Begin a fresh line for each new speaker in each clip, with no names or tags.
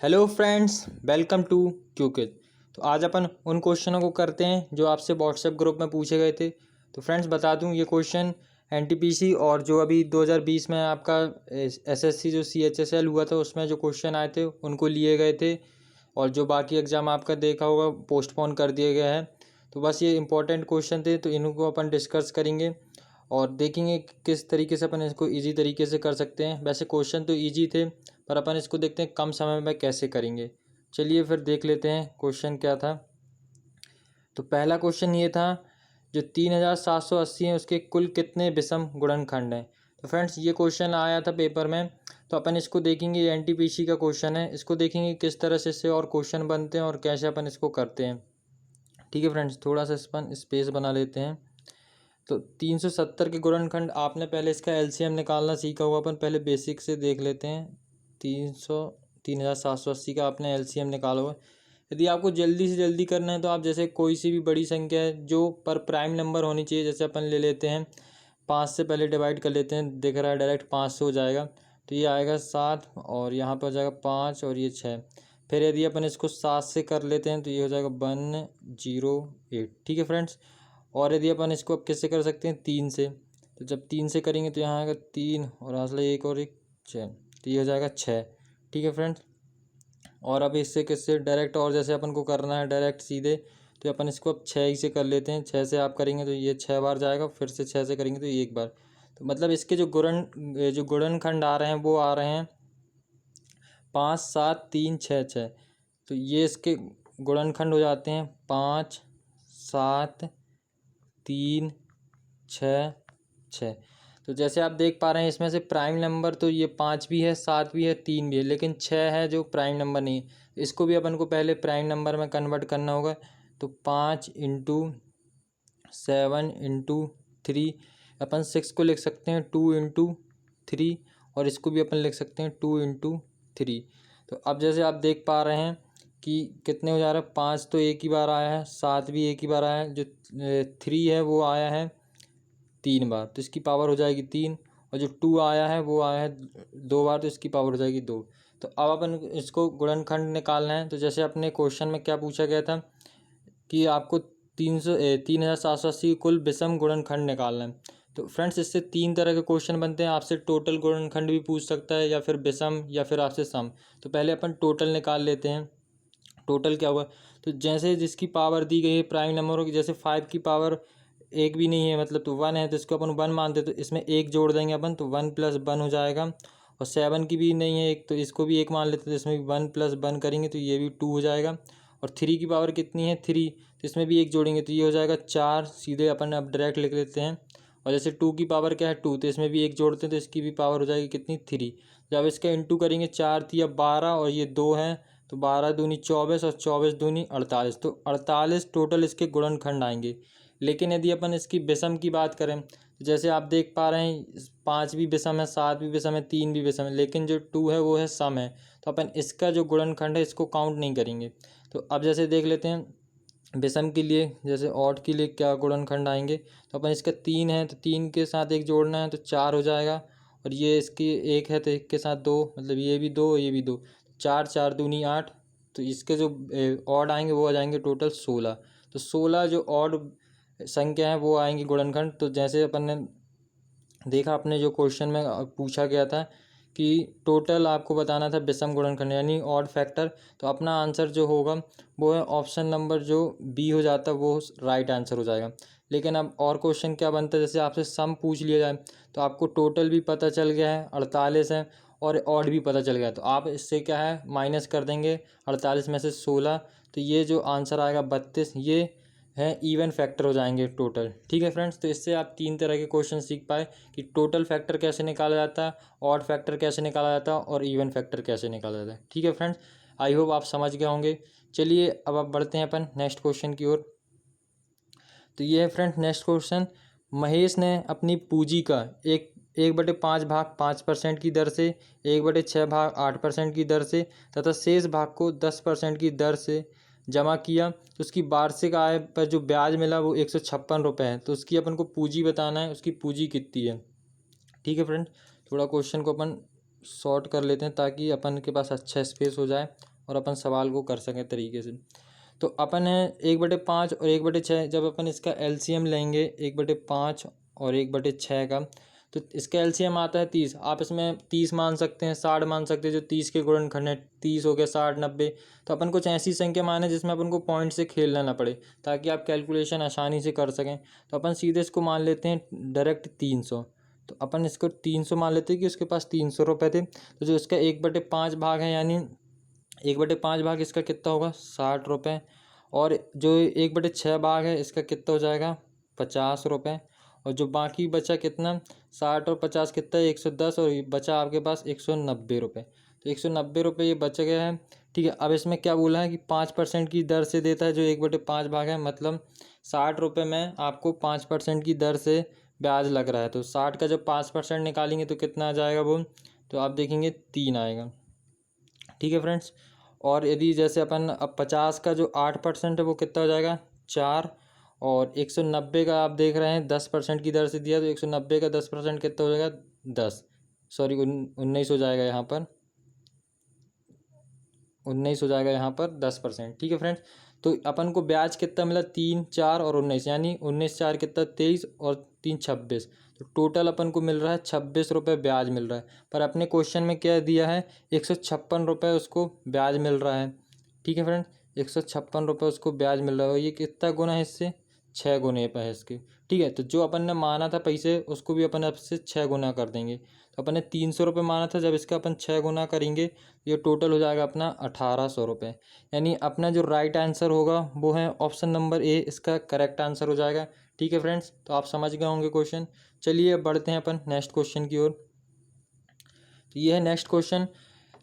Hello friends, welcome to क्यूकिज। तो आज अपन उन क्वेश्चनों को करते हैं जो आपसे व्हाट्सएप ग्रुप में पूछे गए थे। तो फ्रेंड्स बता दूं, ये क्वेश्चन एनटीपीसी और जो अभी 2020 में आपका एसएससी जो सीएचएसएल हुआ था उसमें जो क्वेश्चन आए थे उनको लिए गए थे, और जो बाकी एग्ज़ाम आपका देखा होगा पोस्टपोन कर दिया गया है। तो बस ये इंपॉर्टेंट क्वेश्चन थे, तो इनको अपन डिस्कस करेंगे और देखेंगे कि किस तरीके से अपन इसको इजी तरीके से कर सकते हैं। वैसे क्वेश्चन तो इजी थे, पर अपन इसको देखते हैं कम समय में कैसे करेंगे। चलिए फिर देख लेते हैं क्वेश्चन क्या था। तो पहला क्वेश्चन ये था, जो 3780 है उसके कुल कितने विषम गुणनखंड हैं। तो फ्रेंड्स ये क्वेश्चन आया था पेपर में, तो अपन इसको देखेंगे। एनटीपीसी का क्वेश्चन है, इसको देखेंगे किस तरह से इससे और क्वेश्चन बनते हैं और कैसे अपन इसको करते हैं। ठीक है फ्रेंड्स, थोड़ा सा अपन स्पेस बना लेते हैं। तो 370 के गुणनखंड आपने पहले इसका एलसीएम निकालना सीखा हुआ, अपन पहले बेसिक से देख लेते हैं। 3780 का आपने एलसीएम निकाला हुआ। यदि आपको जल्दी से जल्दी करना है तो आप जैसे कोई सी भी बड़ी संख्या है जो पर प्राइम नंबर होनी चाहिए, जैसे अपन ले लेते हैं 5 से पहले डिवाइड कर लेते हैं, दिख रहा है डायरेक्ट 5 से हो जाएगा। तो ये आएगा 7 और यहाँ पर हो जाएगा 5 और ये 6। फिर यदि अपन इसको 7 से कर लेते हैं तो ये हो जाएगा 108। ठीक है फ्रेंड्स। और यदि अपन इसको अब किससे कर सकते हैं, 3 से। तो जब 3 से करेंगे तो यहाँ आएगा 3 और असला एक और एक 6, तो ये हो जाएगा 6। ठीक है फ्रेंड्स। और अब इससे किससे डायरेक्ट, और जैसे अपन को करना है डायरेक्ट सीधे, तो अपन इसको अब 6 ही से कर लेते हैं। 6 से आप करेंगे तो ये 6 बार जाएगा, फिर से 6 से करेंगे तो ये एक बार। तो मतलब इसके जो गुणनखंड आ रहे हैं वो आ रहे हैं 5 7 3 6 6। तो ये इसके गुणनखंड हो जाते हैं 5 7 3 6 6। तो जैसे आप देख पा रहे हैं इसमें से प्राइम नंबर तो ये 5 भी है, 7 भी है, 3 भी है, लेकिन 6 है जो प्राइम नंबर नहीं है। इसको भी अपन को पहले प्राइम नंबर में कन्वर्ट करना होगा। तो 5 इंटू 7 इंटू 3, अपन 6 को लिख सकते हैं 2 इंटू 3, और इसको भी अपन लिख सकते हैं 2 इंटू 3। तो अब जैसे आप देख पा रहे हैं कि कितने हो जा रहा है, 5 तो एक ही बार आया है, 7 भी एक ही बार आया है, जो 3 है वो आया है 3 बार, तो इसकी पावर हो जाएगी 3। और जो 2 आया है वो आया है 2 बार, तो इसकी पावर हो जाएगी 2। तो अब अपन इसको गुणनखंड निकालना है। तो जैसे अपने क्वेश्चन में क्या पूछा गया था कि आपको 3780 कुल विषम गुणनखंड निकालना है। तो फ्रेंड्स इससे 3 तरह के क्वेश्चन बनते हैं। आपसे टोटल गुणनखंड भी पूछ सकता है, या फिर विषम, या फिर आपसे सम। तो पहले अपन टोटल निकाल लेते हैं। टोटल क्या हुआ, तो जैसे जिसकी पावर दी गई है प्राइम नंबरों की, जैसे 5 की पावर एक भी नहीं है, मतलब तो 1 है, तो इसको अपन 1 मानते, तो इसमें एक जोड़ देंगे अपन, तो 1 + 1 हो जाएगा। और 7 की भी नहीं है एक, तो इसको भी एक मान लेते, तो इसमें भी 1 + 1 करेंगे तो ये भी 2 हो जाएगा। और 3 की पावर कितनी है, 3, तो इसमें भी एक जोड़ेंगे तो ये हो जाएगा 4। सीधे अपन अब डायरेक्ट लिख लेते हैं। और जैसे 2 की पावर क्या है, 2, तो इसमें भी एक जोड़ते हैं तो इसकी भी पावर हो जाएगी कितनी, 3। जब इसका इंटू करेंगे 4 3 12 और ये 2 है, तो 12 दूनी 24 और 24 दूनी 48। तो 48 टोटल इसके गुणनखंड आएंगे। लेकिन यदि अपन इसकी विषम की बात करें, तो जैसे आप देख पा रहे हैं 5 भी विषम है, 7 भी विषम है, 3 भी विषम है, लेकिन जो 2 है वो है सम है। तो अपन इसका जो गुणनखंड है इसको काउंट नहीं करेंगे। तो अब जैसे देख लेते हैं विषम के लिए, जैसे ऑड के लिए क्या गुणनखंड आएंगे। तो अपन इसका 3 है, तो 3 के साथ एक जोड़ना है तो 4 हो जाएगा। और ये इसकी 1 है तो 1 के साथ 2, मतलब ये भी 2 ये भी 2, 4 4 दूनी 8। तो इसके जो ऑड आएंगे वो आ जाएंगे टोटल 16। तो 16 जो ऑड संख्या है वो आएंगी गुणनखंड। तो जैसे अपन ने देखा अपने जो क्वेश्चन में पूछा गया था कि टोटल आपको बताना था विषम गुणनखंड यानी ऑड फैक्टर, तो अपना आंसर जो होगा वो है ऑप्शन नंबर जो बी हो जाता है, वो राइट आंसर हो जाएगा। लेकिन अब और क्वेश्चन क्या बनता है, जैसे आपसे सम पूछ लिया जाए, तो आपको टोटल भी पता चल गया है 48 है, और ऑड भी पता चल गया, तो आप इससे क्या है माइनस कर देंगे 48 में से 16। तो ये जो आंसर आएगा 32, ये है इवन फैक्टर हो जाएंगे टोटल। ठीक है फ्रेंड्स। तो इससे आप 3 तरह के क्वेश्चन सीख पाए कि टोटल फैक्टर कैसे निकाला जाता है, ऑड फैक्टर कैसे निकाला जाता है, और इवन फैक्टर कैसे निकाला जाता है। ठीक है फ्रेंड्स, आई होप आप समझ गए होंगे। चलिए अब आप बढ़ते हैं अपन नेक्स्ट क्वेश्चन की ओर। तो ये है फ्रेंड्स नेक्स्ट क्वेश्चन। महेश ने अपनी पूंजी का 1/5 भाग 5% की दर से, 1/6 भाग 8% की दर से तथा शेष भाग को 10% की दर से जमा किया। तो उसकी वार्षिक आय पर जो ब्याज मिला वो 156 रुपये है। तो उसकी अपन को पूंजी बताना है, उसकी पूंजी कितनी है। ठीक है फ्रेंड, थोड़ा क्वेश्चन को अपन शॉर्ट कर लेते हैं ताकि अपन के पास अच्छा स्पेस हो जाए और अपन सवाल को कर सकें तरीके से। तो अपन है 1/5 और 1/6, जब अपन इसका एलसीएम लेंगे 1/5 और 1/6 का, तो इसका एलसीएम आता है 30। आप इसमें 30 मान सकते हैं, 60 मान सकते हैं, जो 30 के गुणनखंड है। 30 हो गया, 60, 90। तो अपन कुछ ऐसी संख्या माने जिसमें अपन को पॉइंट से खेलना ना पड़े, ताकि आप कैलकुलेशन आसानी से कर सकें। तो अपन सीधे इसको मान लेते हैं डायरेक्ट 300। तो अपन इसको 300 मान लेते हैं कि उसके पास 300 रुपये थे। तो जो इसका 1/5 भाग है, यानी 1/5 भाग इसका कितना होगा, 60 रुपये। और जो 1/6 भाग है इसका कितना हो जाएगा, 50 रुपये। और जो बाकी बचा कितना, 60 और 50 कितना है, 110। और बचा आपके पास 190 रुपये। तो 190 रुपये ये बच गया है। ठीक है, अब इसमें क्या बोला है कि 5% की दर से देता है जो 1/5 भाग है, मतलब 60 रुपये में आपको 5% की दर से ब्याज लग रहा है। तो 60 का जब 5% निकालेंगे तो कितना आ जाएगा वो, तो आप देखेंगे 3 आएगा। ठीक है फ्रेंड्स। और यदि जैसे अपन अब 50 का जो 8% है वो कितना हो जाएगा, 4। और 190 का आप देख रहे हैं 10% की दर से दिया, तो 190 का 10% कितना हो जाएगा, 10, सॉरी 19 हो जाएगा यहाँ पर, 19 हो जाएगा यहाँ पर 10%। ठीक है फ्रेंड्स। तो अपन को ब्याज कितना मिला, 3, 4 और 19, यानी 19 4 कितना, 23 और 3 26। तो टोटल अपन को मिल रहा है 26 रुपये ब्याज मिल रहा है। पर अपने क्वेश्चन में क्या दिया है, 156 रुपये उसको ब्याज मिल रहा है। ठीक है फ्रेंड्स, 156 रुपये उसको ब्याज मिल रहा है। और ये कितना गुना है इससे, 6 गुने पर है इसके। ठीक है, तो जो अपन ने माना था पैसे उसको भी अपन अब से 6 गुना कर देंगे। तो अपन ने 300 रुपये माना था, जब इसका अपन 6 गुना करेंगे ये टोटल हो जाएगा अपना 1800 रुपये। यानी अपना जो राइट आंसर होगा वो है ऑप्शन नंबर ए, इसका करेक्ट आंसर हो जाएगा। ठीक है फ्रेंड्स, तो आप समझ गए होंगे क्वेश्चन। चलिए अब बढ़ते हैं अपन नेक्स्ट क्वेश्चन की ओर। तो ये है नेक्स्ट क्वेश्चन,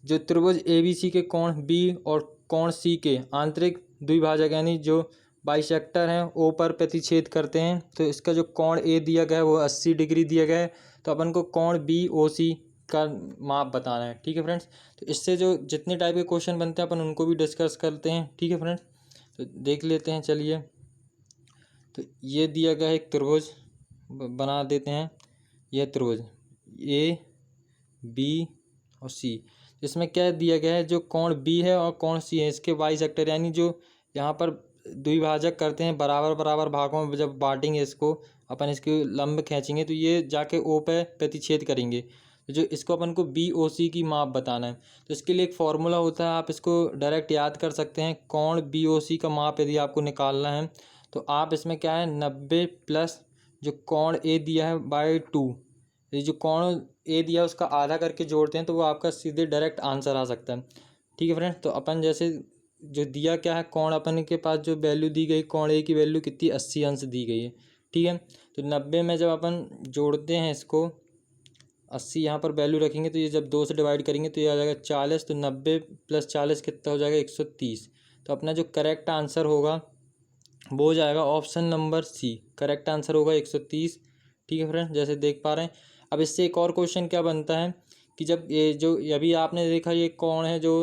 जो त्रिभुज ABC के कोण B और कोण C के आंतरिक द्विभाजक यानी जो बाइसेक्टर हैं O पर प्रतिच्छेद करते हैं। तो इसका जो कोण A दिया गया है वो 80 डिग्री दिया गया है। तो अपन को कोण BOC का माप बताना है। ठीक है फ्रेंड्स, तो इससे जो जितने टाइप के क्वेश्चन बनते हैं अपन उनको भी डिस्कस करते हैं। ठीक है फ्रेंड्स, तो देख लेते हैं। चलिए, तो ये दिया गया है एक त्रिभुज, बना देते हैं। यह त्रिभुज AB और C, इसमें क्या दिया गया है, जो कोण B है और कोण C है इसके बाइसेक्टर, यानी जो यहाँ पर द्विभाजक करते हैं बराबर बराबर भागों में, जब बांटेंगे इसको अपन, इसके लंब खींचेंगे तो ये जाके O पे प्रतिच्छेद करेंगे। तो जो इसको अपन को BOC की माप बताना है, तो इसके लिए एक फॉर्मूला होता है, आप इसको डायरेक्ट याद कर सकते हैं। कोण BOC का माप यदि आपको निकालना है तो आप इसमें क्या है, 90 प्लस जो कोण A दिया है बाय 2, ये जो कोण A दिया है उसका आधा करके जोड़ते हैं तो वो आपका सीधे डायरेक्ट आंसर आ सकता है। ठीक है फ्रेंड्स, तो अपन जैसे जो दिया क्या है, कोण अपन के पास जो वैल्यू दी गई कोण A की वैल्यू कितनी, 80 अंश दी गई है। ठीक है, तो 90 में जब अपन जोड़ते हैं इसको, 80 यहाँ पर वैल्यू रखेंगे तो ये जब 2 से डिवाइड करेंगे तो ये आ जाएगा 40। तो 90 प्लस 40 कितना हो जाएगा, 130। तो अपना जो करेक्ट आंसर होगा वो हो जाएगा option number C, correct answer होगा 130। ठीक है फ्रेंड्स, जैसे देख पा रहे हैं। अब इससे एक और क्वेश्चन क्या बनता है कि जब ये जो अभी आपने देखा ये कौन है जो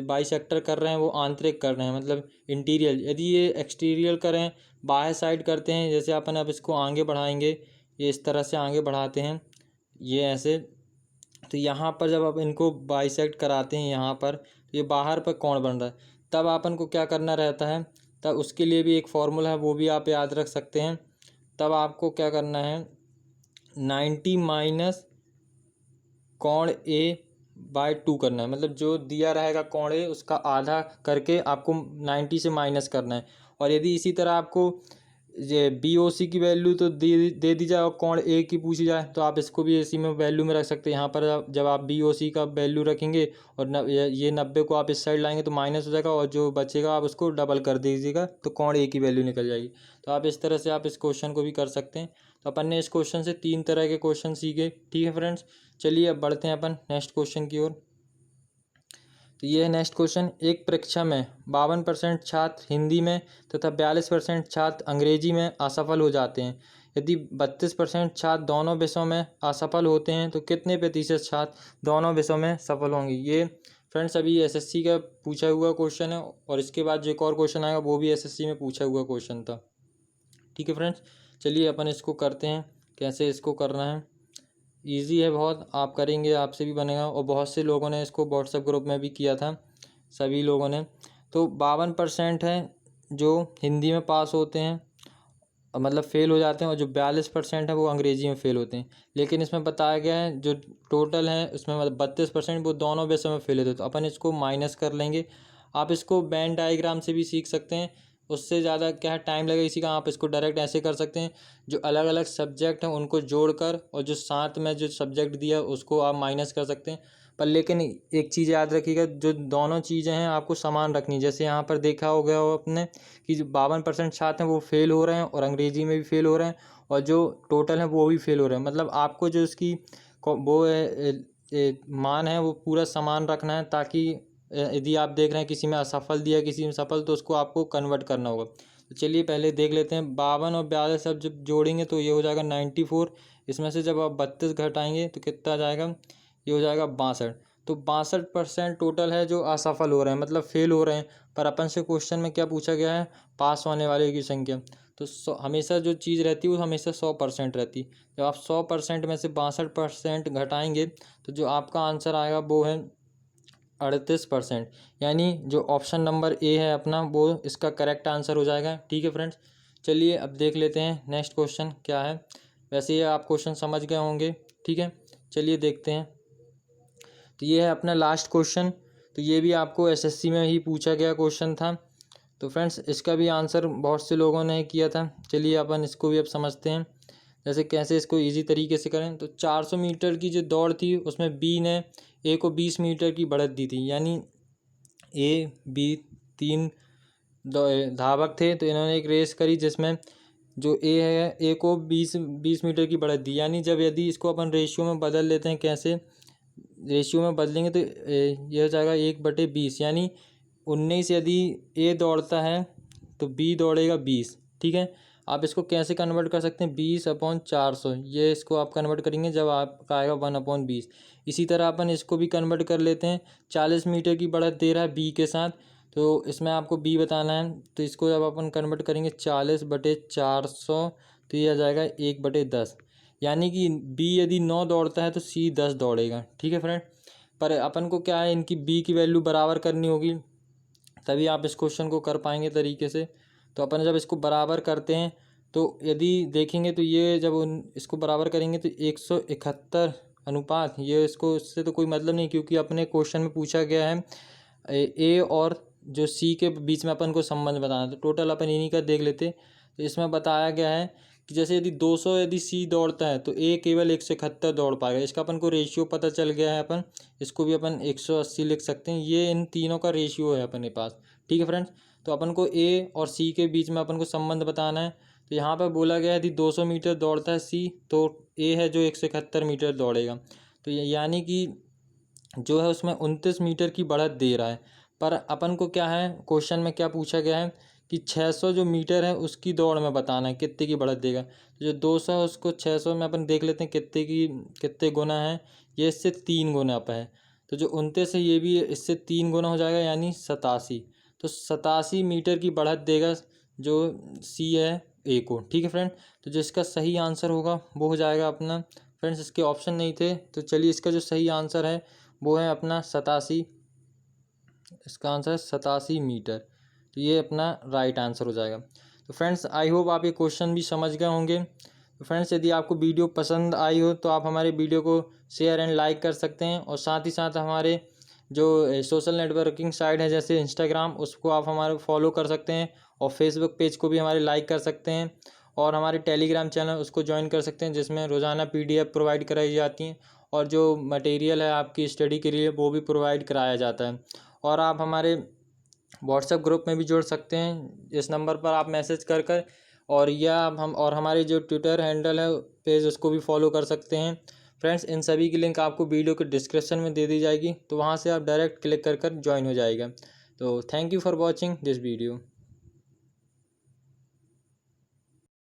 बाइसेक्टर कर रहे हैं वो आंतरिक कर रहे हैं, मतलब इंटीरियर। यदि ये एक्सटीरियर करें, बाहर साइड करते हैं, जैसे अपन अब इसको आगे बढ़ाएंगे, ये इस तरह से आगे बढ़ाते हैं, ये ऐसे, तो यहाँ पर जब आप इनको बाइसेक्ट कराते हैं यहाँ पर, तो ये बाहर पर कोण बन रहा है। तब अपन को क्या करना रहता है, तब उसके लिए भी एक फॉर्मूला है, वो भी आप याद रख सकते हैं। तब आपको क्या करना है, 90 माइनस कोण A/2 करना है, मतलब जो दिया रहेगा कोण A उसका आधा करके आपको 90 से माइनस करना है। और यदि इसी तरह आपको ये BOC की वैल्यू तो दे दी जाए और कोण A की पूछी जाए तो आप इसको भी इसी में वैल्यू में रख सकते हैं। यहाँ पर जब आप BOC का वैल्यू रखेंगे और ये 90 को आप इस साइड लाएंगे तो माइनस हो जाएगा, और जो बचेगा आप उसको डबल कर दीजिएगा तो कोण A की वैल्यू निकल जाएगी। तो आप इस तरह से आप इस क्वेश्चन को भी कर सकते हैं। तो अपन ने इस क्वेश्चन से 3 तरह के क्वेश्चन सीखे। ठीक है फ्रेंड्स, चलिए अब बढ़ते हैं अपन नेक्स्ट क्वेश्चन की ओर। तो ये है नेक्स्ट क्वेश्चन, एक परीक्षा में 52% छात्र हिंदी में तथा 42% छात्र अंग्रेजी में असफल हो जाते हैं। यदि 32% छात्र दोनों विषयों में असफल होते हैं तो कितने प्रतिशत छात्र दोनों विषयों में सफल होंगे। ये फ्रेंड्स अभी SSC का पूछा हुआ क्वेश्चन है, और इसके बाद जो एक और क्वेश्चन आएगा वो भी SSC में पूछा हुआ क्वेश्चन था। ठीक है फ्रेंड्स, चलिए अपन इसको करते हैं, कैसे इसको करना है। इजी है बहुत, आप करेंगे आपसे भी बनेगा, और बहुत से लोगों ने इसको व्हाट्सएप ग्रुप में भी किया था। सभी लोगों ने। तो 52% है जो हिंदी में पास होते हैं, मतलब फ़ेल हो जाते हैं, और जो 42% है वो अंग्रेजी में फ़ेल होते हैं। लेकिन इसमें बताया गया है जो टोटल है उसमें मतलब 32% वो दोनों विषय में फ़ेल होते हैं। तो अपन इसको माइनस कर लेंगे। आप इसको वेन डायग्राम से भी सीख सकते हैं, उससे ज़्यादा क्या है टाइम लगेगा इसी का। आप इसको डायरेक्ट ऐसे कर सकते हैं, जो अलग अलग सब्जेक्ट हैं उनको जोड़कर, और जो साथ में जो सब्जेक्ट दिया उसको आप माइनस कर सकते हैं। पर लेकिन एक चीज़ याद रखिएगा, जो दोनों चीज़ें हैं आपको समान रखनी। जैसे यहाँ पर देखा हो गया हो आपने कि जो 52% छात्र हैं वो फेल हो रहे हैं, और अंग्रेजी में भी फेल हो रहे हैं, और जो टोटल है वो भी फेल हो रहे हैं। मतलब आपको जो इसकी वो मान है वो पूरा समान रखना है, ताकि यदि आप देख रहे हैं किसी में असफल दिया किसी में सफल, तो उसको आपको कन्वर्ट करना होगा। तो चलिए पहले देख लेते हैं। 52 और 42 सब जब जोड़ेंगे तो ये हो जाएगा 94। इसमें से जब आप 32 घटाएंगे तो कितना आ जाएगा, ये हो जाएगा 62। तो 62% टोटल है जो असफल हो रहे हैं, मतलब फेल हो रहे हैं। पर अपन से क्वेश्चन में क्या पूछा गया है, पास होने वाले की संख्या। तो हमेशा जो चीज़ रहती है वो हमेशा 100% रहती है। जब आप 100% में से 62% घटाएंगे तो जो आपका आंसर आएगा वो है 38%। यानी जो ऑप्शन नंबर ए है अपना वो इसका करेक्ट आंसर हो जाएगा। ठीक है फ्रेंड्स, चलिए अब देख लेते हैं नेक्स्ट क्वेश्चन क्या है। वैसे ये आप क्वेश्चन समझ गए होंगे, ठीक है, चलिए देखते हैं। तो ये है अपना लास्ट क्वेश्चन। तो ये भी आपको एसएससी में ही पूछा गया क्वेश्चन था। तो फ्रेंड्स इसका भी आंसर बहुत से लोगों ने किया था। चलिए अपन इसको भी अब समझते हैं, जैसे कैसे इसको इजी तरीके से करें। तो 400 मीटर की जो दौड़ थी उसमें बी ने ए को 20 मीटर की बढ़त दी थी। यानी ए बी तीन धावक थे, तो इन्होंने एक रेस करी जिसमें जो ए है ए को 20 मीटर की बढ़त दी। यानी जब यदि इसको अपन रेशियो में बदल लेते हैं, कैसे रेशियो में बदलेंगे तो यह हो जाएगा 1/20। यानी 19 यदि ए दौड़ता है तो बी दौड़ेगा 20। ठीक है, आप इसको कैसे कन्वर्ट कर सकते हैं, 20/400, ये इसको आप कन्वर्ट करेंगे जब आपका आएगा 1/20। इसी तरह अपन इसको भी कन्वर्ट कर लेते हैं। 40 मीटर की बढ़त दे रहा है बी के साथ, तो इसमें आपको बी बताना है। तो इसको जब अपन कन्वर्ट करेंगे 40/400 तो ये आ जाएगा 1/10। यानी कि बी यदि 9 दौड़ता है तो सी 10 दौड़ेगा। ठीक है फ्रेंड, पर अपन को क्या है इनकी बी की वैल्यू बराबर करनी होगी, तभी आप इस क्वेश्चन को कर पाएंगे तरीके से। तो अपन जब इसको बराबर करते हैं तो यदि देखेंगे तो ये जब इसको बराबर करेंगे तो 171 अनुपात, ये इसको इससे तो कोई मतलब नहीं, क्योंकि अपने क्वेश्चन में पूछा गया है ए और जो सी के बीच में अपन को संबंध बताना। तो टोटल अपन इन्हीं का देख लेते। तो इसमें बताया गया है कि जैसे यदि 200 यदि सी दौड़ता है तो ए केवल 171 दौड़ पाएगा। इसका अपन को रेशियो पता चल गया है, अपन इसको भी अपन 180 लिख सकते हैं। ये इन तीनों का रेशियो है अपने पास। ठीक है फ्रेंड्स, तो अपन को ए और सी के बीच में अपन को संबंध बताना है। तो यहाँ पर बोला गया है यदि 200 मीटर दौड़ता है सी तो ए है जो 171 मीटर दौड़ेगा। तो यानी कि जो है उसमें 29 मीटर की बढ़त दे रहा है। पर अपन को क्या है क्वेश्चन में क्या पूछा गया है कि 600 जो मीटर है उसकी दौड़ में बताना है कितने की बढ़त देगा। तो जो 200 है उसको 600 में अपन देख लेते हैं कितने गुना है। ये इससे 3 गुना पर है। तो जो 29 है ये भी इससे 3 गुना हो जाएगा, यानी 87। तो 87 मीटर की बढ़त देगा जो सी है ए को। ठीक है फ्रेंड, तो जो इसका सही आंसर होगा वो हो जाएगा अपना, फ्रेंड्स इसके ऑप्शन नहीं थे तो चलिए इसका जो सही आंसर है वो है अपना 87। इसका आंसर है 87 मीटर। तो ये अपना राइट आंसर हो जाएगा। तो फ्रेंड्स आई होप आप ये क्वेश्चन भी समझ गए होंगे। तो फ्रेंड्स यदि आपको वीडियो पसंद आई हो तो आप हमारे वीडियो को शेयर एंड लाइक कर सकते हैं, और साथ ही साथ हमारे जो सोशल नेटवर्किंग साइट है जैसे इंस्टाग्राम, उसको आप हमारे फॉलो कर सकते हैं, और फेसबुक पेज को भी हमारे लाइक कर सकते हैं, और हमारे टेलीग्राम चैनल उसको ज्वाइन कर सकते हैं जिसमें रोज़ाना PDF प्रोवाइड कराई जाती हैं, और जो मटेरियल है आपकी स्टडी के लिए वो भी प्रोवाइड कराया जाता है। और आप हमारे व्हाट्सएप ग्रुप में भी जुड़ सकते हैं, इस नंबर पर आप मैसेज कर कर, और या हम और हमारी जो ट्विटर हैंडल है पेज उसको भी फॉलो कर सकते हैं। फ्रेंड्स इन सभी की लिंक आपको वीडियो के डिस्क्रिप्शन में दे दी जाएगी, तो वहाँ से आप डायरेक्ट क्लिक कर कर ज्वाइन हो जाएगा। तो thank you for watching this video.